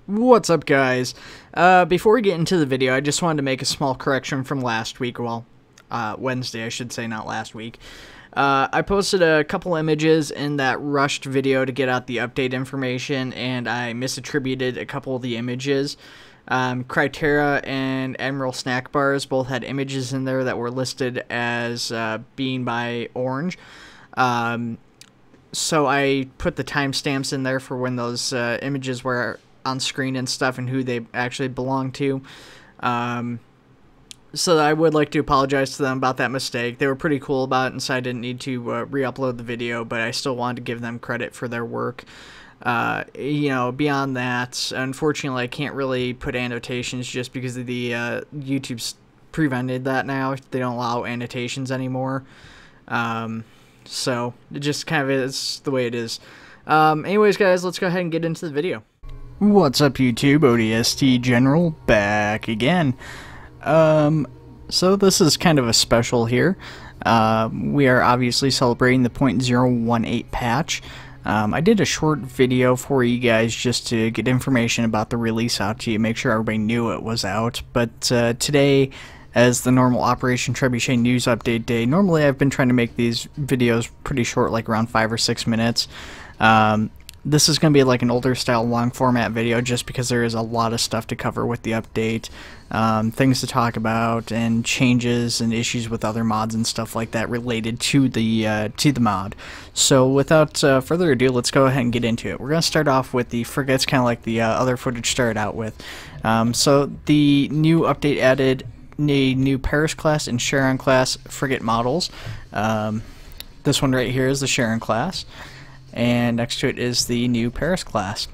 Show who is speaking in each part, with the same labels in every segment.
Speaker 1: What's up, guys? Before we get into the video, I just wanted to make a small correction from last week. Well, Wednesday, I should say, not last week. I posted a couple images in that rushed video to get out the update information, and I misattributed a couple of the images. Critera and Admiral Snack Bars both had images in there that were listed as being by Orange. So I put the timestamps in there for when those images were on screen and stuff and who they actually belong to. So I would like to apologize to them about that mistake. They were pretty cool about it, and so I didn't need to re-upload the video, but I still wanted to give them credit for their work. You know, beyond that, unfortunately, I can't really put annotations just because of the YouTube's prevented that now. They don't allow annotations anymore. So it just kind of is the way it is. Anyways, guys, let's go ahead and get into the video. What's up, YouTube? ODST General back again. So this is kind of a special here. We are obviously celebrating the .018 patch. I did a short video for you guys just to get information about the release out to you, make sure everybody knew it was out. But today, as the normal Operation Trebuchet news update day, normally I've been trying to make these videos pretty short, like around 5 or 6 minutes. This is going to be like an older style long format video just because there is a lot of stuff to cover with the update, things to talk about, and changes and issues with other mods and stuff like that related to the mod. So without further ado, let's go ahead and get into it. We're going to start off with the frigates, kind of like the other footage started out with. So the new update added a new Paris class and Charon class frigate models. This one right here is the Charon class, and next to it is the new Paris class.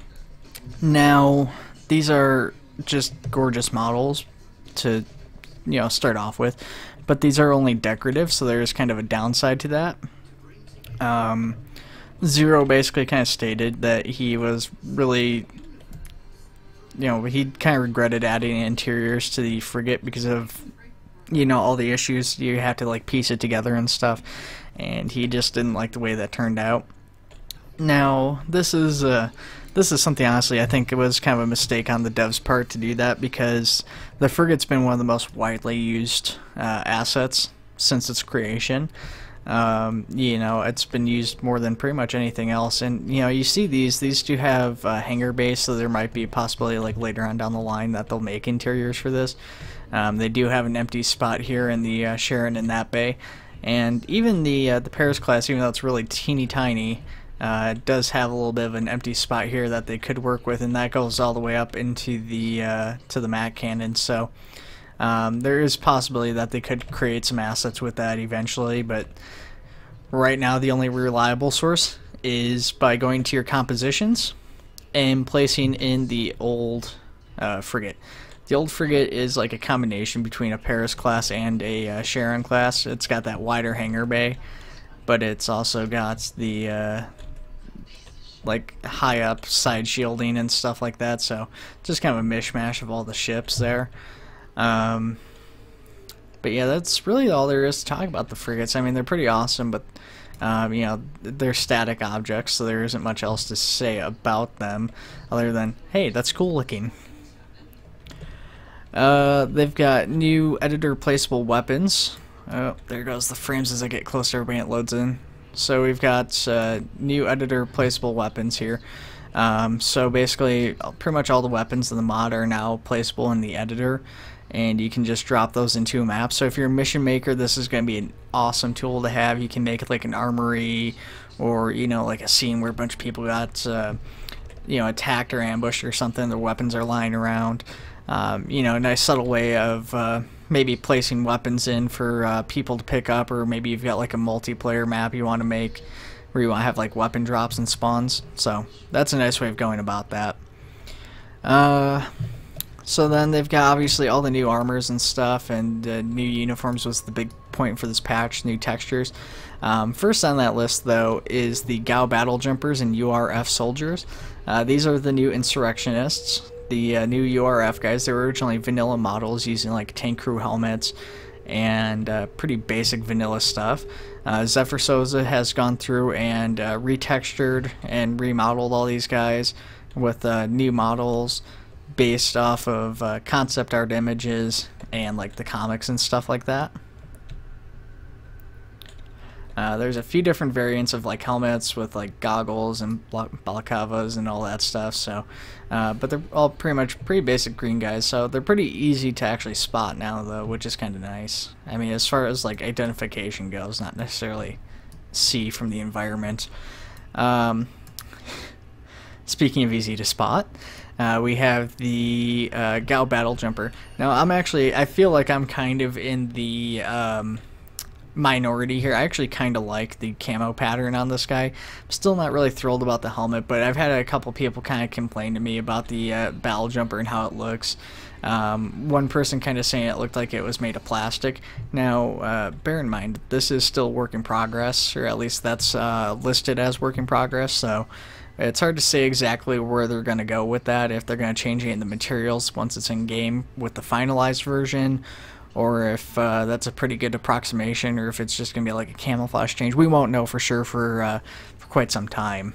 Speaker 1: Now, these are just gorgeous models to, you know, start off with, but these are only decorative, so there's kind of a downside to that. Zero basically kind of stated that he was really, you know, he kind of regretted adding interiors to the frigate because of, you know, all the issues. You have to like piece it together and stuff, and he just didn't like the way that turned out. Now, this is something, honestly, I think it was kind of a mistake on the devs' part to do that, because the frigate's been one of the most widely used assets since its creation. You know, it's been used more than pretty much anything else, and, you know, you see these do have hangar base, so there might be a possibility, like, later on down the line that they'll make interiors for this. They do have an empty spot here in the Charon in that bay, and even the Paris class, even though it's really teeny tiny, it does have a little bit of an empty spot here that they could work with, and that goes all the way up into the to the Mac cannon. So there is possibility that they could create some assets with that eventually, but right now the only reliable source is by going to your compositions and placing in the old frigate. The old frigate is like a combination between a Paris class and a Charon class. It's got that wider hangar bay, but it's also got the like high up side shielding and stuff like that, so just kind of a mishmash of all the ships there. But yeah, that's really all there is to talk about the frigates. I mean, they're pretty awesome, but you know, they're static objects, so there isn't much else to say about them other than, hey, that's cool looking. They've got new editor placeable weapons. Oh, there goes the frames as I get closer, everybody, it loads in. So we've got new editor placeable weapons here. So basically, pretty much all the weapons in the mod are now placeable in the editor, and you can just drop those into a map. So if you're a mission maker, this is going to be an awesome tool to have. You can make it like an armory, or, you know, like a scene where a bunch of people got you know, attacked or ambushed or something. Their weapons are lying around. You know, a nice subtle way of maybe placing weapons in for people to pick up, or maybe you've got like a multiplayer map you want to make where you want to have like weapon drops and spawns. So that's a nice way of going about that. So then they've got obviously all the new armors and stuff, and new uniforms was the big point for this patch, new textures. First on that list, though, is the Gout battle jumpers and URF soldiers. These are the new insurrectionists. The new URF guys. They were originally vanilla models using like tank crew helmets and pretty basic vanilla stuff. Zephyr Souza has gone through and retextured and remodeled all these guys with new models. based off of concept art images and like the comics and stuff like that. There's a few different variants of like helmets with like goggles and balaclavas and all that stuff. So, but they're all pretty basic green guys. So they're pretty easy to actually spot now, though, which is kind of nice. I mean, as far as like identification goes, not necessarily see from the environment. Speaking of easy to spot, we have the Gout battle jumper. Now, I feel like I'm kind of in the minority here. I actually kind of like the camo pattern on this guy. I'm still not really thrilled about the helmet, but I've had a couple people kind of complain to me about the battle jumper and how it looks. One person kind of saying it looked like it was made of plastic. Now, bear in mind, this is still work in progress, or at least that's listed as work in progress, so it's hard to say exactly where they're going to go with that, if they're going to change any of the materials once it's in game with the finalized version, or if that's a pretty good approximation, or if it's just going to be like a camouflage change. We won't know for sure for quite some time.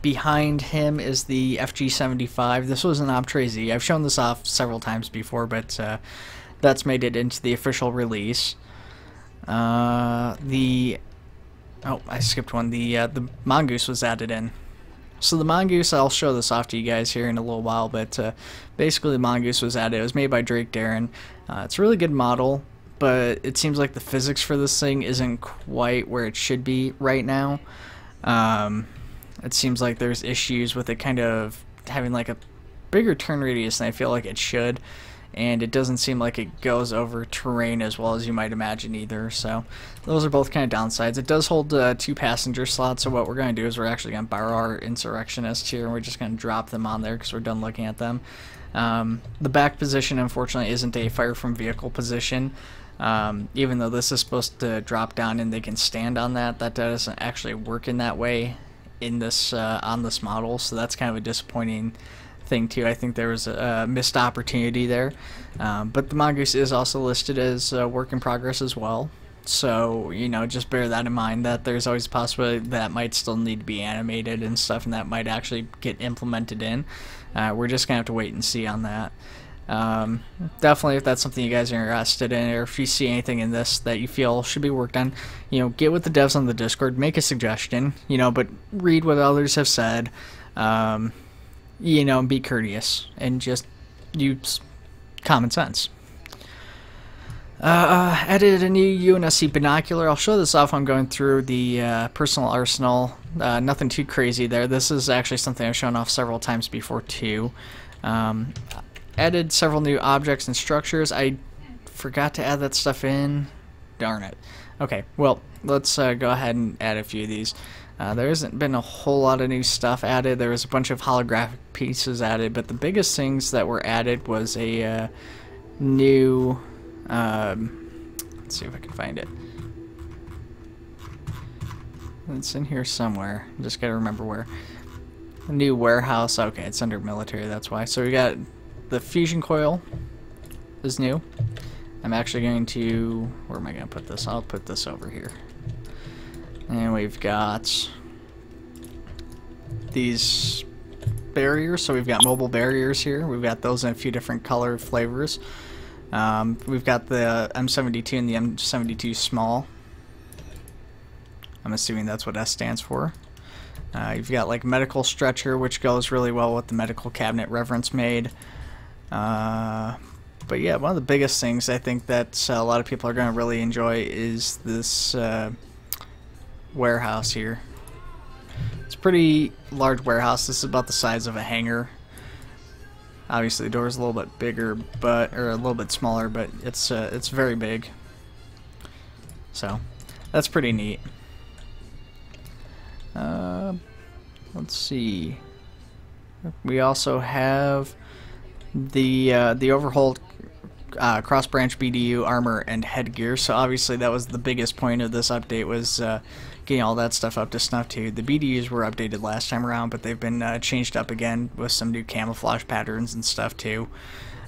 Speaker 1: Behind him is the FG75. This was an Optre Z. I've shown this off several times before, but that's made it into the official release. Oh, I skipped one. The Mongoose was added in. So the Mongoose, I'll show this off to you guys here in a little while, but basically the Mongoose was added. It was made by Drake Darren. It's a really good model, but it seems like the physics for this thing isn't quite where it should be right now. It seems like there's issues with it kind of having like a bigger turn radius than I feel like it should, and it doesn't seem like it goes over terrain as well as you might imagine either. So those are both kind of downsides. It does hold 2 passenger slots, so what we're going to do is we're actually going to borrow our Insurrectionists here, and we're just going to drop them on there because we're done looking at them. The back position, unfortunately, isn't a fire from vehicle position. Even though this is supposed to drop down and they can stand on that, that doesn't actually work in that way in this on this model, so that's kind of a disappointing thing too. I think there was a missed opportunity there, but the Mongoose is also listed as work in progress as well, so you know, just bear that in mind, that there's always a possibility that might still need to be animated and stuff, and that might actually get implemented in. We're just gonna have to wait and see on that. Definitely, if that's something you guys are interested in, or if you see anything in this that you feel should be worked on, you know, get with the devs on the Discord, make a suggestion, you know, but read what others have said, you know, and be courteous and just use common sense. Added a new Unsc Binocular. I'll show this off when I'm going through the personal arsenal. Nothing too crazy there. This is actually something I've shown off several times before too. Added several new objects and structures. I forgot to add that stuff in. Darn it. Okay, well, let's go ahead and add a few of these. There hasn't been a whole lot of new stuff added. There was a bunch of holographic pieces added, but the biggest things that were added was a new... let's see if I can find it. It's in here somewhere. Just gotta remember where. A new warehouse. Okay, it's under military, that's why. So we got the fusion coil is new. I'm actually going to... Where am I going to put this? I'll put this over here. And we've got these barriers. So we've got mobile barriers here. We've got those in a few different color flavors. We've got the M72 and the M72 small. I'm assuming that's what S stands for. You've got like medical stretcher, which goes really well with the medical cabinet Reverence made. But yeah, one of the biggest things I think that a lot of people are going to really enjoy is this warehouse here. It's a pretty large warehouse. This is about the size of a hangar. Obviously the door is a little bit bigger, or a little bit smaller, but it's very big. So that's pretty neat. Let's see. We also have the overhauled cross branch BDU armor and headgear. So obviously that was the biggest point of this update, was getting all that stuff up to snuff too. The BDUs were updated last time around, but they've been changed up again with some new camouflage patterns and stuff too.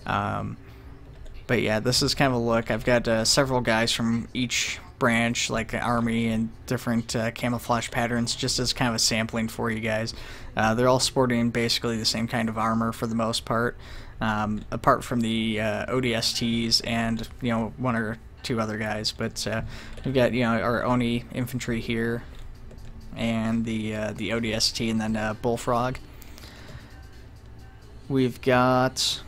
Speaker 1: But yeah, this is kind of a look. I've got several guys from each branch, like an army and different camouflage patterns, just as kind of a sampling for you guys. They're all sporting basically the same kind of armor for the most part, apart from the ODSTs and, you know, one or two other guys. But we've got, you know, our Oni infantry here, and the ODST, and then Bullfrog. We've got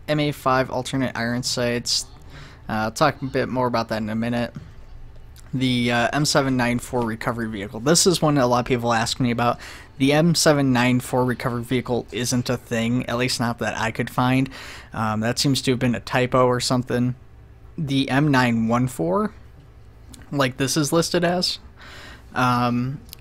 Speaker 1: MA5 alternate iron sights. I'll talk a bit more about that in a minute. The M794 recovery vehicle. This is one that a lot of people ask me about. The M794 recovery vehicle isn't a thing, at least not that I could find. That seems to have been a typo or something. The M914, like this is listed as,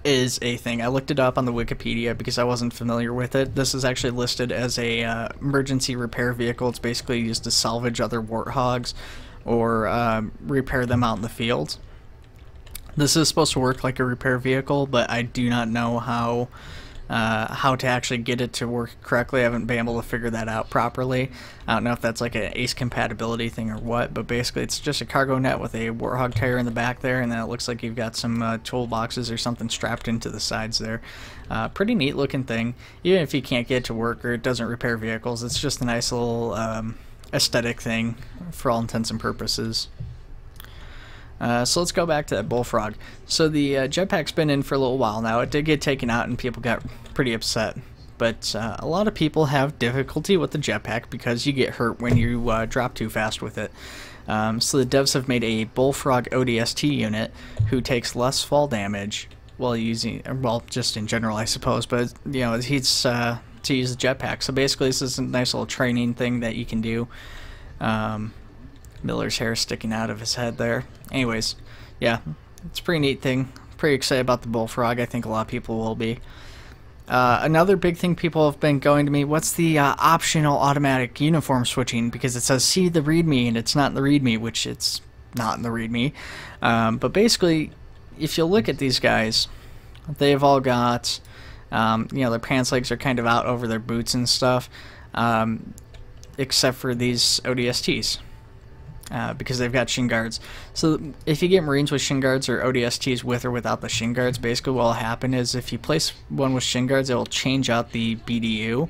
Speaker 1: is a thing. I looked it up on the Wikipedia because I wasn't familiar with it. This is actually listed as a emergency repair vehicle. It's basically used to salvage other Warthogs or repair them out in the field. This is supposed to work like a repair vehicle, but I do not know how to actually get it to work correctly. I haven't been able to figure that out properly. I don't know if that's like an ACE compatibility thing or what, but basically it's just a cargo net with a Warthog tire in the back there, and then it looks like you've got some toolboxes or something strapped into the sides there. Pretty neat looking thing. Even if you can't get it to work or it doesn't repair vehicles, it's just a nice little aesthetic thing for all intents and purposes. So let's go back to that Bullfrog. So the Jetpack's been in for a little while now. It did get taken out and people got pretty upset. But a lot of people have difficulty with the Jetpack because you get hurt when you drop too fast with it. So the devs have made a Bullfrog ODST unit who takes less fall damage while using, well, just in general I suppose, but you know, he's to use the Jetpack. So basically this is a nice little training thing that you can do. Miller's hair sticking out of his head there. Anyways, yeah, it's a pretty neat thing. Pretty excited about the Bullfrog. I think a lot of people will be. Another big thing people have been going to me, what's the optional automatic uniform switching? Because it says see the readme and it's not in the readme, which it's not in the readme. But basically, if you look at these guys, they've all got, you know, their pants legs are kind of out over their boots and stuff, except for these ODSTs. Because they've got shin guards. So if you get Marines with shin guards or ODSTs with or without the shin guards, basically what will happen is if you place one with shin guards, it will change out the BDU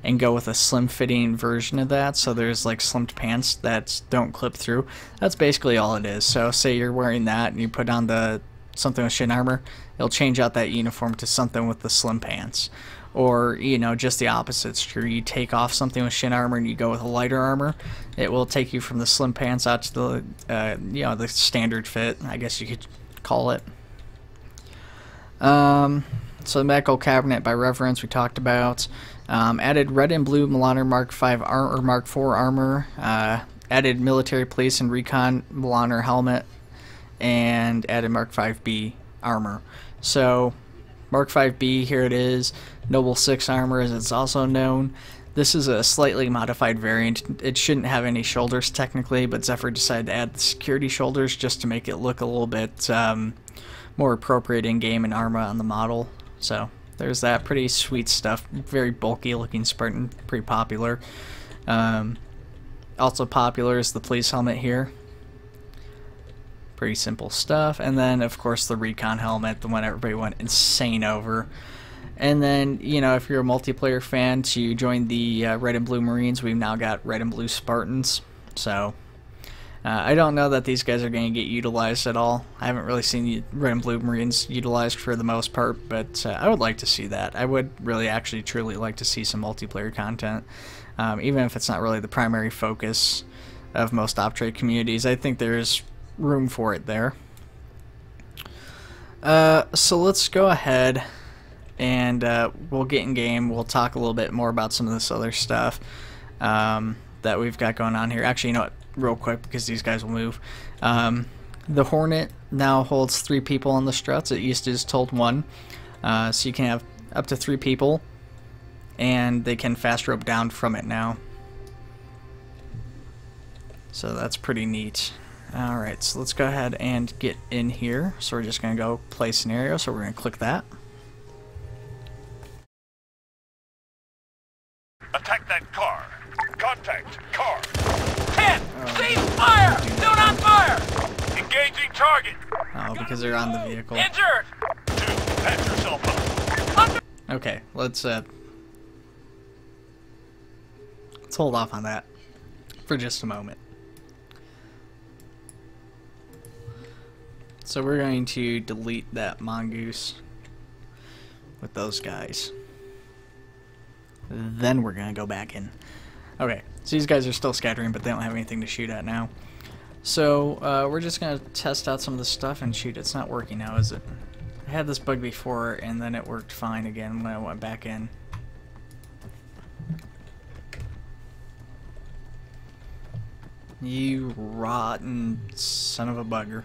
Speaker 1: and go with a slim fitting version of that. So there's like slimmed pants that don't clip through. That's basically all it is. So say you're wearing that and you put on the something with shin armor, it'll change out that uniform to something with the slim pants. Or, you know, just the opposite's true. You take off something with shin armor and you go with a lighter armor, it will take you from the slim pants out to the, you know, the standard fit, I guess you could call it. So the medical cabinet by reference we talked about. Added red and blue Milaner Mark 5 or Mark 4 armor. Added military police and recon Milaner helmet, and added Mark 5B armor. So Mark 5B, here it is. Noble 6 armor, as it's also known. This is a slightly modified variant. It shouldn't have any shoulders technically, but Zephyr decided to add the security shoulders just to make it look a little bit more appropriate in game and armor on the model. So there's that. Pretty sweet stuff. Very bulky looking Spartan. Pretty popular. Also popular is the police helmet here. Pretty simple stuff. And then of course the recon helmet, the one everybody went insane over. And then, you know, if you're a multiplayer fan, to join the Red and Blue Marines, we've now got Red and Blue Spartans. So I don't know that these guys are going to get utilized at all. I haven't really seen the Red and Blue Marines utilized for the most part, but I would like to see that. I would really actually truly like to see some multiplayer content, even if it's not really the primary focus of most op trade communities. I think there's room for it there. So let's go ahead and we'll get in game. We'll talk a little bit more about some of this other stuff that we've got going on here. Actually, you know what, real quick, because these guys will move. The Hornet now holds 3 people on the struts. It used to just hold 1. So you can have up to 3 people, and they can fast rope down from it now. So that's pretty neat. Alright, so let's go ahead and get in here. So we're just going to go play scenario, so we're going to click that.
Speaker 2: Attack that car. Contact car.
Speaker 3: 10! Cease fire! Do not fire!
Speaker 2: Engaging target.
Speaker 1: Oh, because they're on the vehicle.
Speaker 2: Injured. Dude, patch yourself up.
Speaker 1: Okay, let's hold off on that for just a moment. So we're going to delete that Mongoose with those guys. Then we're going to go back in. Okay, so these guys are still scattering, but they don't have anything to shoot at now. So we're just going to test out some of the stuff and shoot. It's not working now, is it? I had this bug before, and then it worked fine again when I went back in. You rotten son of a bugger.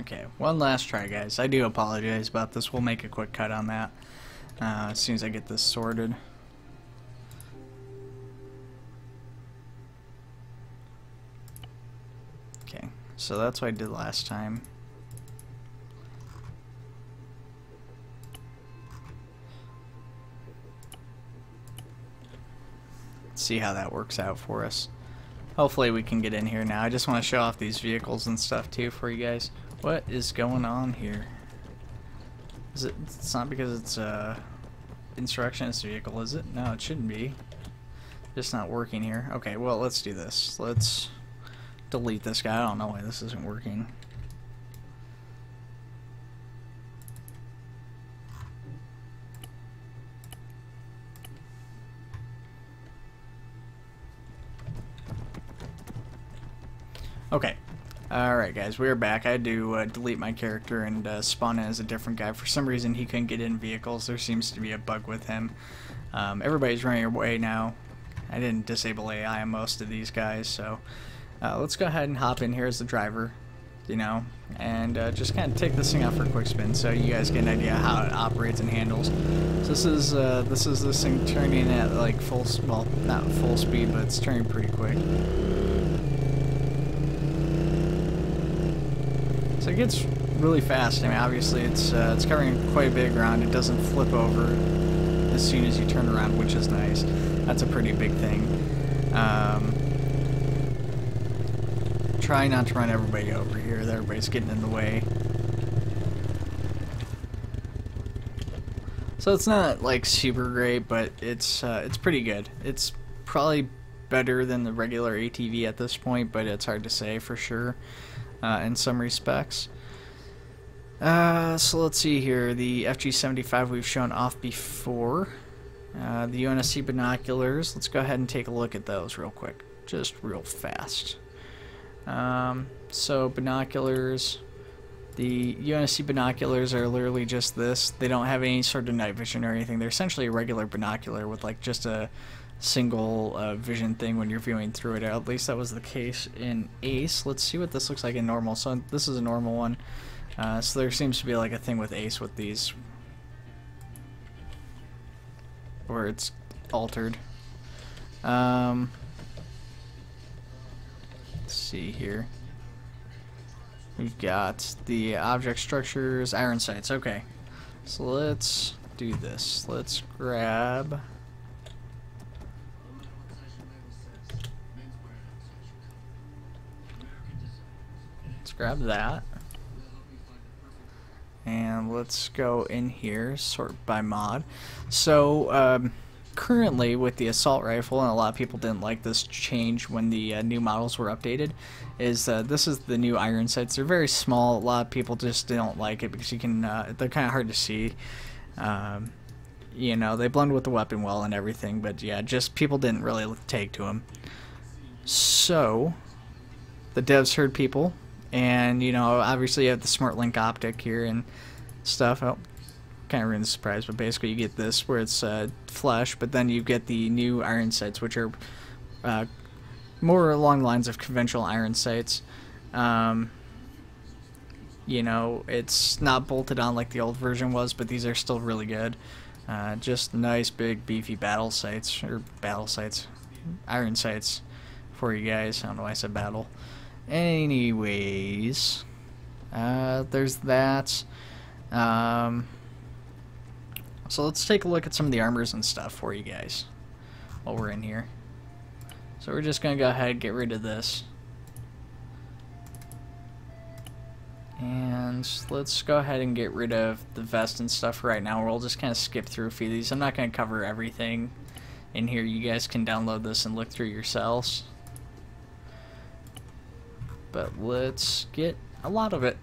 Speaker 1: Okay, one last try, guys. I do apologize about this. We'll make a quick cut on that as soon as I get this sorted. Okay, so that's what I did last time. Let's see how that works out for us. Hopefully we can get in here now. I just want to show off these vehicles and stuff too for you guys. What is going on here? Is it? It's not because it's a insurrectionist vehicle, is it? No, it shouldn't be. Just not working here. Okay, well, let's do this. Let's delete this guy. I don't know why this isn't working. Okay. Alright guys, we're back. I had to delete my character and spawn in as a different guy. For some reason he couldn't get in vehicles. There seems to be a bug with him. Everybody's running away now. I didn't disable AI on most of these guys, so let's go ahead and hop in here as the driver, you know, and just kind of take this thing out for a quick spin so you guys get an idea how it operates and handles. So this is this thing turning at like full, well, not full speed, but it's turning pretty quick. So it gets really fast. I mean, obviously it's covering quite a bit of ground. It doesn't flip over as soon as you turn around, which is nice. That's a pretty big thing. Try not to run everybody over here. Everybody's getting in the way. So it's not like super great, but it's pretty good. It's probably better than the regular ATV at this point, but it's hard to say for sure. In some respects. So let's see here. The FG75 we've shown off before. The Unsc Binoculars. Let's go ahead and take a look at those real quick. Just real fast. So binoculars. The Unsc Binoculars are literally just this. They don't have any sort of night vision or anything. They're essentially a regular binocular with like just a single vision thing when you're viewing through it. At least that was the case in Ace. Let's see what this looks like in normal. So this is a normal one. So there seems to be like a thing with Ace with these where it's altered. Let's see here. We've got the object structures, iron sights. Okay, so let's do this. Let's grab that, and let's go in here, sort by mod. So currently with the assault rifle, and a lot of people didn't like this change when the new models were updated, is this is the new iron sights. They're very small. A lot of people just don't like it because you can they're kind of hard to see. You know, they blend with the weapon well and everything, but yeah, just people didn't really take to them. So the devs heard people. And, you know, obviously you have the Smart Link optic here and stuff. Oh, kind of ruined the surprise, but basically you get this where it's flush, but then you get the new iron sights, which are more along the lines of conventional iron sights. You know, it's not bolted on like the old version was, but these are still really good. Just nice, big, beefy battle sights, or battle sights, iron sights for you guys. I don't know why I said battle. Anyways, there's that. So let's take a look at some of the armors and stuff for you guys while we're in here. So we're just going to go ahead and get rid of this. And let's go ahead and get rid of the vest and stuff right now. We'll just kind of skip through a few of these. I'm not going to cover everything in here. You guys can download this and look through yourselves. But let's get a lot of it.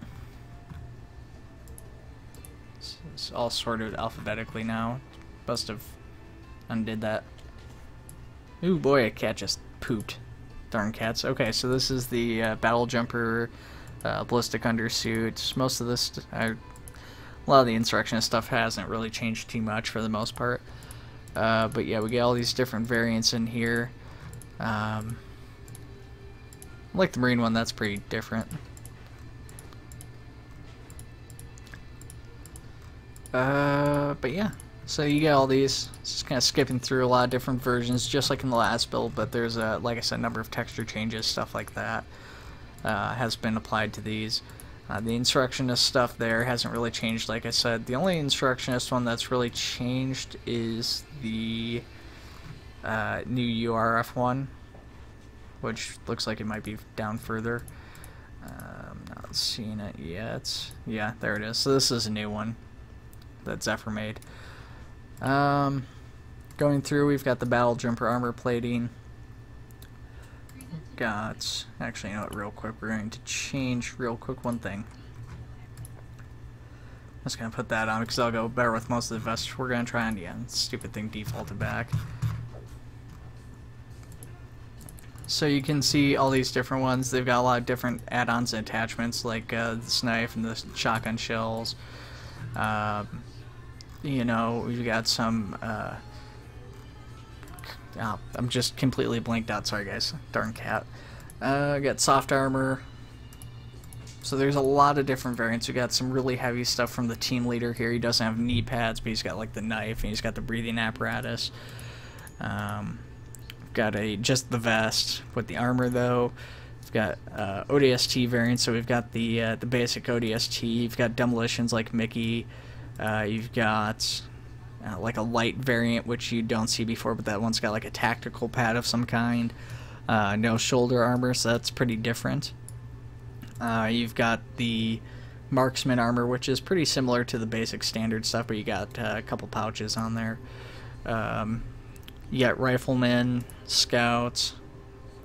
Speaker 1: It's all sorted alphabetically now. Must have undid that. Ooh boy, a cat just pooped. Darn cats. Okay, so this is the battle jumper, ballistic undersuit. Most of this, a lot of the instruction stuff hasn't really changed too much for the most part. But yeah, we get all these different variants in here. I like the Marine one, that's pretty different. But yeah, so you get all these. It's just kind of skipping through a lot of different versions, just like in the last build, but there's like I said, a number of texture changes, stuff like that has been applied to these. The instructionist stuff there hasn't really changed, like I said. The only instructionist one that's really changed is the new URF one, which looks like it might be down further. Not seeing it yet. Yeah, there it is. So this is a new one that Zephyr made. Going through, we've got the battle jumper armor plating. Got, actually, you know what, real quick, we're going to change real quick one thing. I'm just going to put that on because I'll go better with most of the vests. We're going to try on, yeah, stupid thing defaulted back. So you can see all these different ones. They've got a lot of different add-ons and attachments, like this knife and the shotgun shells. You know, we've got some, I'm just completely blanked out, sorry guys, darn cat. Got soft armor. So there's a lot of different variants. We got some really heavy stuff from the team leader here. He doesn't have knee pads, but he's got like the knife and he's got the breathing apparatus. Got just the vest with the armor though. We've got ODST variants, so we've got the basic ODST. You've got demolitions like Mickey. You've got like a light variant, which you don't see before, but that one's got like a tactical pad of some kind. No shoulder armor, so that's pretty different. You've got the marksman armor, which is pretty similar to the basic standard stuff, but you got a couple pouches on there. You got riflemen, scouts,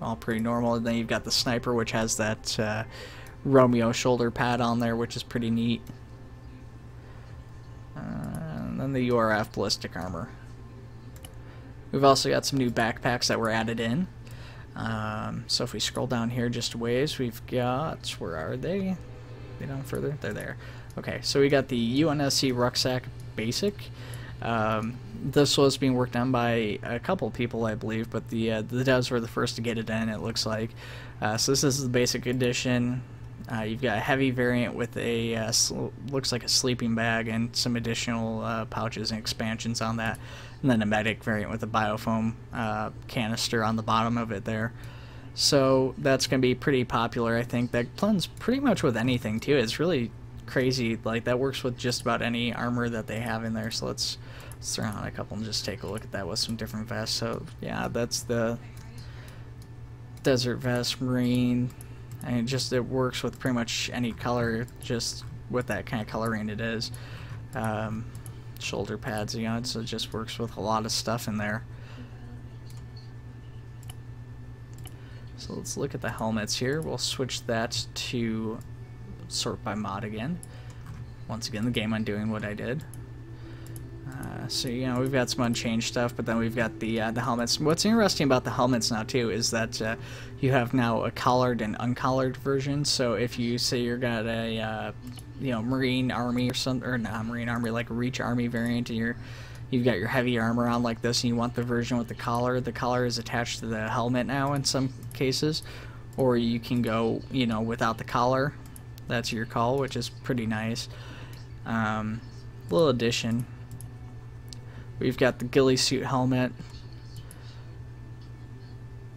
Speaker 1: all pretty normal. And then you've got the sniper, which has that Romeo shoulder pad on there, which is pretty neat. And then the URF ballistic armor. We've also got some new backpacks that were added in. So if we scroll down here just a ways, we've got, where are they? They down further? They're there. Okay, so we got the Unsc Rucksack Basic. This was being worked on by a couple people, I believe, but the devs were the first to get it in, it looks like. So this is the basic edition. You've got a heavy variant with a, looks like a sleeping bag and some additional pouches and expansions on that. And then a medic variant with a biofoam canister on the bottom of it there. So that's going to be pretty popular, I think. That blends pretty much with anything, too. It's really crazy. Like, that works with just about any armor that they have in there. So let's throw on a couple and just take a look at that with some different vests. So, yeah, that's the Desert Vest, Marine. And it works with pretty much any color, just with that kind of coloring it is. Shoulder pads, you know, so it just works with a lot of stuff in there. So let's look at the helmets here. We'll switch that to sort by mod again. Once again, the game undoing what I did. So, you know, we've got some unchanged stuff, but then we've got the helmets. What's interesting about the helmets now, too, is that you have now a collared and uncollared version. So if you say you've got a, you know, Marine Army or something, or not Marine Army, like a Reach Army variant, and you've got your heavy armor on like this, and you want the version with the collar is attached to the helmet now in some cases. Or you can go, you know, without the collar. That's your call, which is pretty nice. Little addition. We've got the ghillie suit helmet.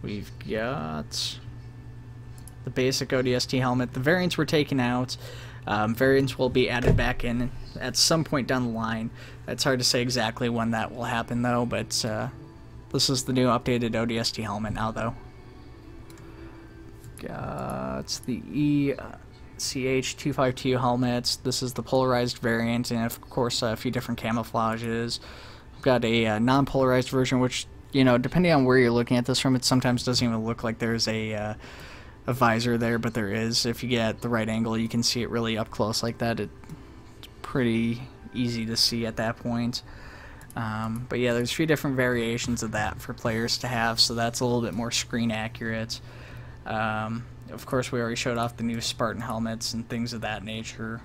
Speaker 1: We've got the basic ODST helmet. The variants were taken out. Variants will be added back in at some point down the line. It's hard to say exactly when that will happen though, but this is the new updated ODST helmet now though. Got the ECH252 helmets. This is the polarized variant, and of course a few different camouflages. We've got a non-polarized version, which, you know, depending on where you're looking at this from, it sometimes doesn't even look like there's a visor there, but there is. If you get the right angle, you can see it really up close like that. It's pretty easy to see at that point. But yeah, there's a few different variations of that for players to have, so that's a little bit more screen accurate. Of course, we already showed off the new Spartan helmets and things of that nature.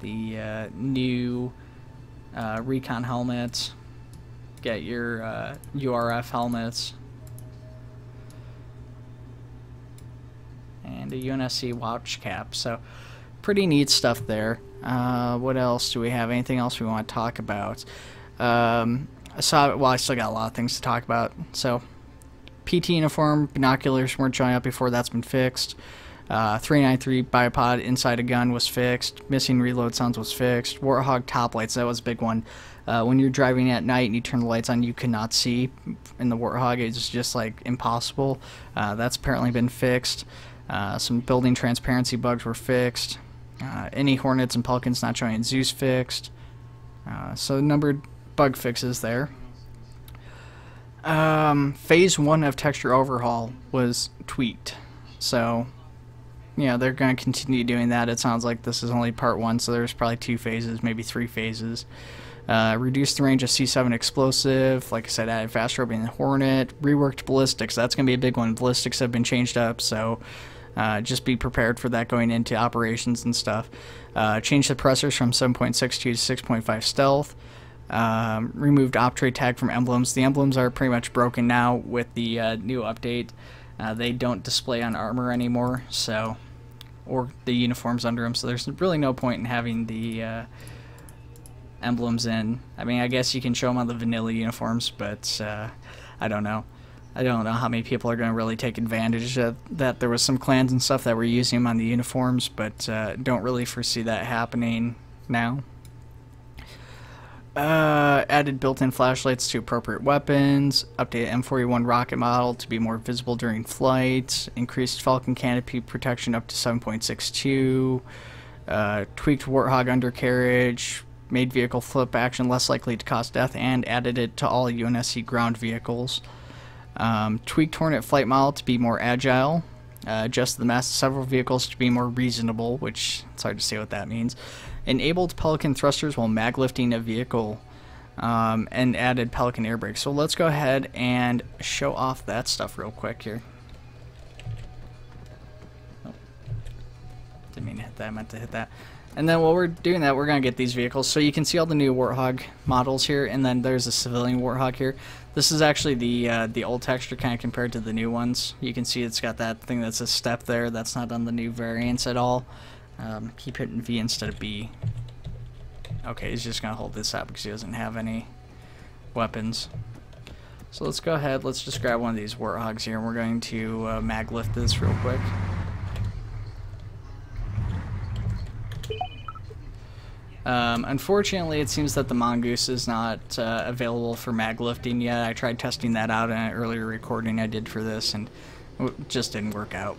Speaker 1: The new Recon helmets. Get your URF helmets. And a Unsc watch cap. So, pretty neat stuff there. What else do we have? Anything else we want to talk about? I still got a lot of things to talk about. So, PT uniform, binoculars weren't showing up before. That's been fixed. 393 bipod inside a gun was fixed. Missing reload sounds was fixed. Warthog top lights, that was a big one. When you're driving at night and you turn the lights on, you cannot see in the Warthog. It's just like impossible. That's apparently been fixed. Some building transparency bugs were fixed. Any Hornets and Pelicans not showing in Zeus fixed. So numbered bug fixes there. Phase 1 of texture overhaul was tweaked. So, yeah, they're going to continue doing that. It sounds like this is only part 1, so there's probably 2 phases, maybe 3 phases. Reduced the range of C7 explosive. Like I said, added fast roping in the Hornet. Reworked ballistics. That's going to be a big one. Ballistics have been changed up, so just be prepared for that going into operations and stuff. Changed suppressors from 7.62 to 6.5 stealth. Removed op tray tag from emblems. The emblems are pretty much broken now with the new update. They don't display on armor anymore, so, or the uniforms under them, so there's really no point in having the emblems in. I mean, I guess you can show them on the vanilla uniforms, but I don't know. I don't know how many people are going to really take advantage of that. There was some clans and stuff that were using them on the uniforms, but don't really foresee that happening now. Added built-in flashlights to appropriate weapons. Updated M41 rocket model to be more visible during flight. Increased Falcon canopy protection up to 7.62. Tweaked Warthog undercarriage. Made vehicle flip action less likely to cause death, and added it to all UNSC ground vehicles. Tweaked Hornet flight model to be more agile. Adjusted the mass of several vehicles to be more reasonable, which it's hard to say what that means. Enabled Pelican thrusters while mag lifting a vehicle, and added Pelican air brakes. So let's go ahead and show off that stuff real quick here. Oh, didn't mean to hit that, I meant to hit that. And then while we're doing that, we're going to get these vehicles. So you can see all the new Warthog models here, and then there's a civilian Warthog here. This is actually the old texture kind of compared to the new ones. You can see it's got that thing that's a step there. That's not on the new variants at all. Keep hitting V instead of B. Okay, he's just going to hold this out because he doesn't have any weapons. So let's go ahead, let's just grab one of these Warthogs here, and we're going to mag lift this real quick. Unfortunately, it seems that the Mongoose is not available for mag lifting yet. I tried testing that out in an earlier recording I did for this, and it just didn't work out.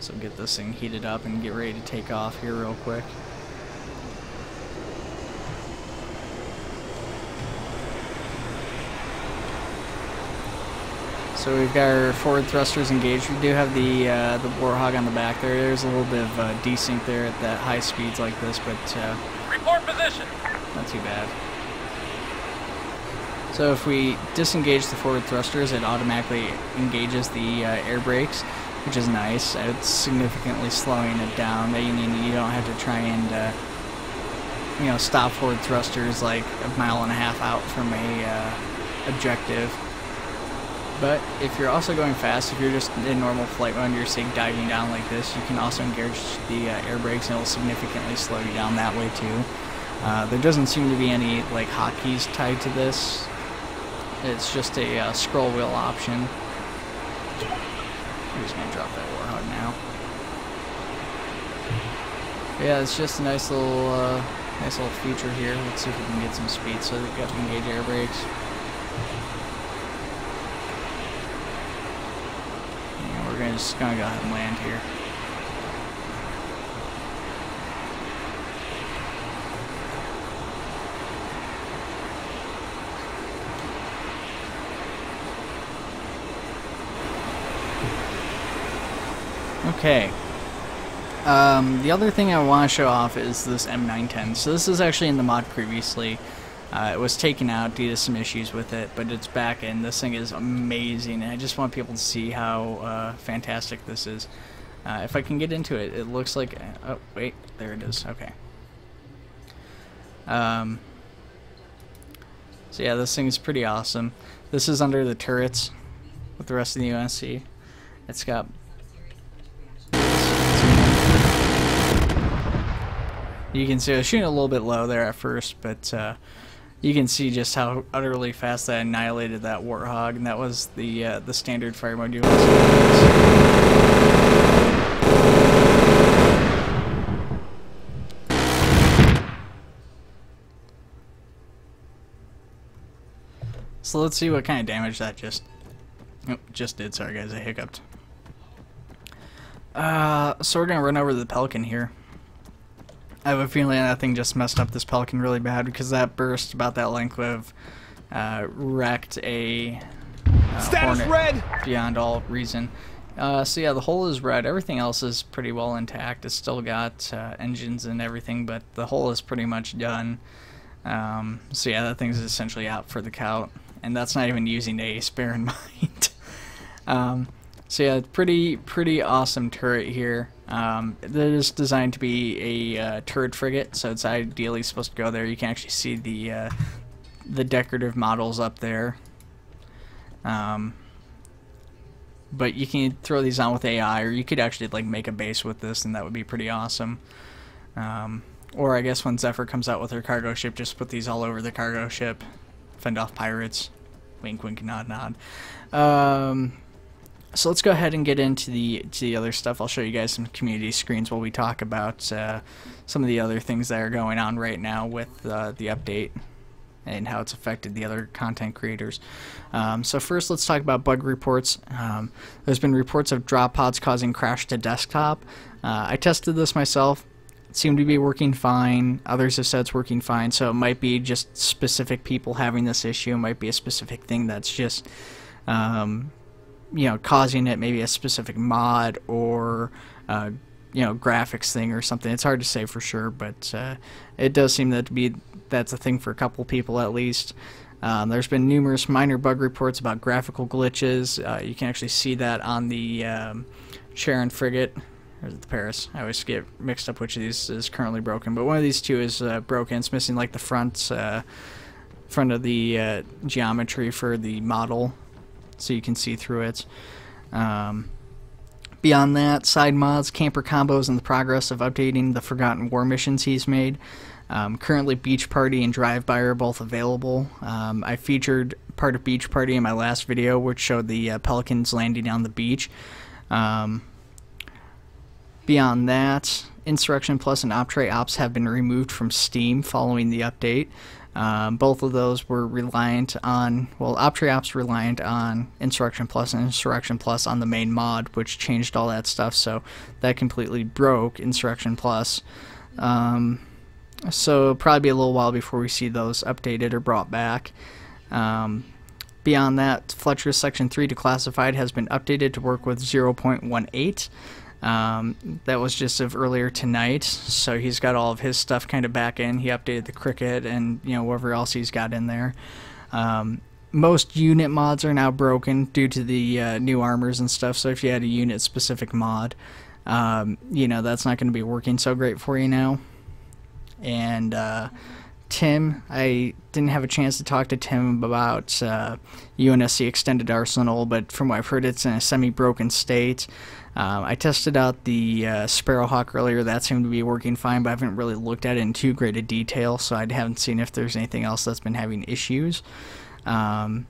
Speaker 1: So get this thing heated up and get ready to take off here real quick. So we've got our forward thrusters engaged. We do have the Warthog on the back there. There's a little bit of desync there at that high speeds like this, but
Speaker 2: Report position.
Speaker 1: Not too bad. So if we disengage the forward thrusters, it automatically engages the air brakes, which is nice. It's significantly slowing it down. You don't have to try and you know, stop forward thrusters like a mile and a half out from a objective. But if you're also going fast, if you're just in normal flight mode, you're say diving down like this, you can also engage the air brakes, and it will significantly slow you down that way too. There doesn't seem to be any like hotkeys tied to this. It's just a scroll wheel option. I'm just gonna drop that Warthog now. But yeah, it's just a nice little feature here. Let's see if we can get some speed so that we got to engage air brakes. And we're just gonna go ahead and land here. Okay. The other thing I want to show off is this M910. So this is actually in the mod previously. It was taken out due to some issues with it, but it's back in. This thing is amazing, and I just want people to see how fantastic this is. If I can get into it, it looks like... oh, wait. There it is. Okay. So yeah, this thing is pretty awesome. This is under the turrets with the rest of the UNSC. It's got... You can see I was shooting a little bit low there at first, but you can see just how utterly fast I annihilated that Warthog, and that was the standard fire mode. So let's see what kind of damage that just did. Sorry guys, I hiccuped. So we're gonna run over the Pelican here. I have a feeling that thing just messed up this Pelican really bad, because that burst about that length would have wrecked a Hornet
Speaker 2: red
Speaker 1: beyond all reason. So yeah, the hull is red. Everything else is pretty well intact. It's still got engines and everything, but the hull is pretty much done. So yeah, that thing's essentially out for the count, and that's not even using a spare in mind. So yeah, pretty awesome turret here. It is designed to be a turret frigate, so it's ideally supposed to go there. You can actually see the decorative models up there. But you can throw these on with AI, or you could actually like make a base with this, and that would be pretty awesome. Or I guess when Zephyr comes out with her cargo ship, just put these all over the cargo ship, fend off pirates. Wink, wink, nod, nod. So let's go ahead and get into the other stuff. I'll show you guys some community screens while we talk about some of the other things that are going on right now with the update and how it's affected the other content creators. So first, let's talk about bug reports. There's been reports of drop pods causing crash to desktop. I tested this myself. It seemed to be working fine. Others have said it's working fine, so it might be just specific people having this issue. It might be a specific thing that's just... you know, causing it, maybe a specific mod or you know, graphics thing or something. It's hard to say for sure, but it does seem that that's a thing for a couple people at least. There's been numerous minor bug reports about graphical glitches. You can actually see that on the Charon frigate, or is it the Paris? I always get mixed up which of these is currently broken, but one of these two is broken. It's missing like the front of the geometry for the model, so you can see through it. Beyond that, side mods, camper combos, and the progress of updating the Forgotten War missions he's made. Currently, Beach Party and Drive-By are both available. I featured part of Beach Party in my last video, which showed the Pelicans landing on the beach. Beyond that, Insurrection Plus and Optray Ops have been removed from Steam following the update. Both of those were reliant on, well, Optray Ops reliant on Insurrection Plus, and Insurrection Plus on the main mod, which changed all that stuff, so that completely broke Insurrection Plus. So it'll probably be a little while before we see those updated or brought back. Beyond that, Fletcher's Section 3 Declassified has been updated to work with 0.18. That was just of earlier tonight, so he's got all of his stuff kind of back in. He updated the cricket and, you know, whatever else he's got in there. Most unit mods are now broken due to the new armors and stuff, so if you had a unit specific mod, you know, that's not going to be working so great for you now. And Tim. I didn't have a chance to talk to Tim about UNSC Extended Arsenal, but from what I've heard, it's in a semi-broken state. I tested out the Sparrowhawk earlier. That seemed to be working fine, but I haven't really looked at it in too great a detail, so I haven't seen if there's anything else that's been having issues. Opcan.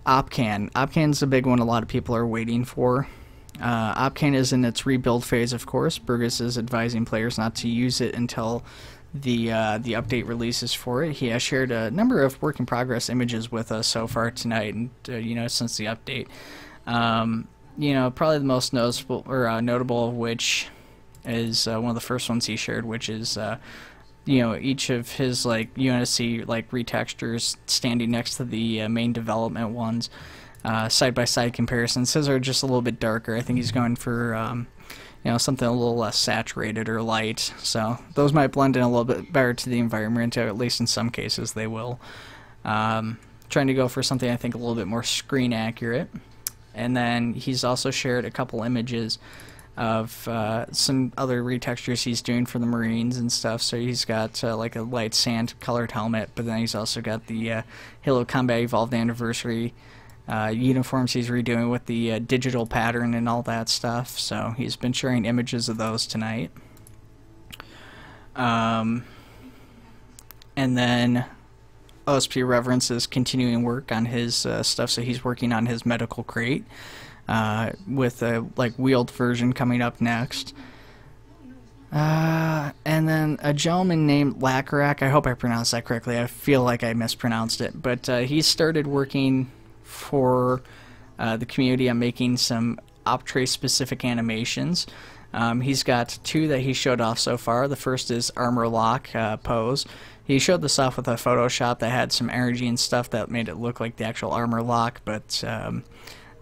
Speaker 1: Opcan's the big one a lot of people are waiting for. Opcan is in its rebuild phase, of course. Burgess is advising players not to use it until the update releases for it. He has shared a number of work-in-progress images with us so far tonight, and since the update. Probably the most noticeable or notable of which is one of the first ones he shared, which is each of his UNSC retextures standing next to the main development ones, side-by-side comparisons. His are just a little bit darker. I think he's going for something a little less saturated or light, so those might blend in a little bit better to the environment, or at least in some cases they will. Trying to go for something I think a little bit more screen accurate. And then he's also shared a couple images of some other retextures he's doing for the Marines and stuff. So he's got a light sand colored helmet, but then he's also got the Halo Combat Evolved Anniversary uniforms he's redoing with the digital pattern and all that stuff. So he's been sharing images of those tonight. And then OSP Reverence is continuing work on his stuff, so he's working on his medical crate with a wheeled version coming up next. And then a gentleman named Lacarac, I hope I pronounced that correctly, I feel like I mispronounced it, but he started working for the community on making some Optray specific animations. He's got two that he showed off so far. The first is Armor Lock pose. He showed this off with a Photoshop that had some energy and stuff that made it look like the actual armor lock, but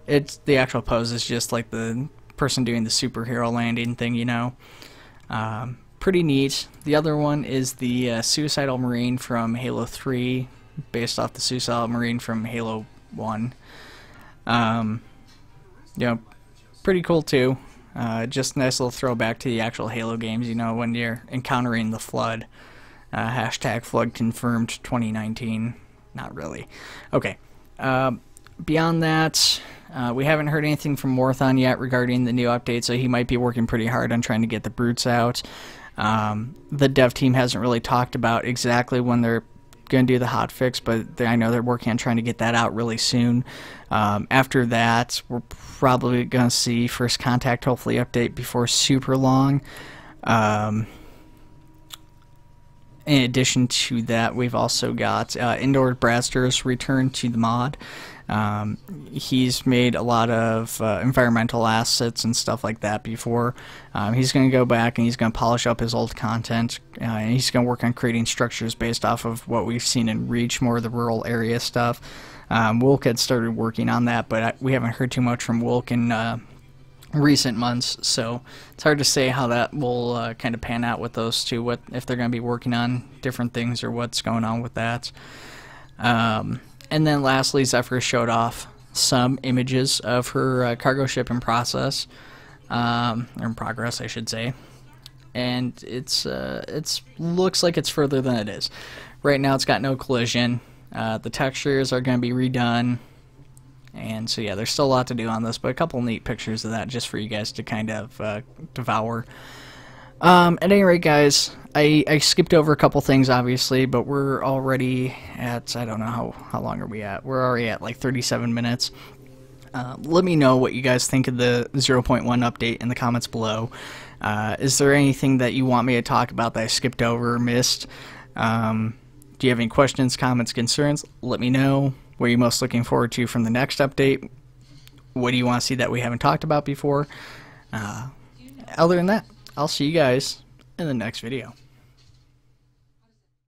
Speaker 1: the actual pose is just like the person doing the superhero landing thing, pretty neat. The other one is the Suicidal Marine from Halo 3, based off the Suicidal Marine from Halo 1. Pretty cool too. Just a nice little throwback to the actual Halo games, when you're encountering the Flood. Hashtag Flood confirmed 2019. Not really. Okay. Beyond that, we haven't heard anything from Warthog yet regarding the new update, so he might be working pretty hard on trying to get the brutes out. The dev team hasn't really talked about exactly when they're going to do the hotfix, but I know they're working on trying to get that out really soon. After that, we're probably going to see First Contact hopefully update before super long. In addition to that, we've also got Indoor Bradster's return to the mod. He's made a lot of environmental assets and stuff like that before. He's going to go back and he's going to polish up his old content. And he's going to work on creating structures based off of what we've seen in Reach, more of the rural area stuff. Wilk had started working on that, but we haven't heard too much from Wilk in recent months, so it's hard to say how that will kind of pan out with those two, if they're going to be working on different things or what's going on with that. And then lastly, Zephyr showed off some images of her cargo ship in process, or in progress I should say, and it's looks like it's further than it is. Right now it's got no collision. The textures are going to be redone. And so yeah, there's still a lot to do on this, but a couple neat pictures of that just for you guys to kind of devour. At any rate, guys, I skipped over a couple things, obviously, but we're already at, I don't know how long are we at? We're already at like 37 minutes. Let me know what you guys think of the 0.1 update in the comments below. Is there anything that you want me to talk about that I skipped over or missed? Do you have any questions, comments, concerns? Let me know. What are you most looking forward to from the next update? What do you want to see that we haven't talked about before? Other than that, I'll see you guys in the next video.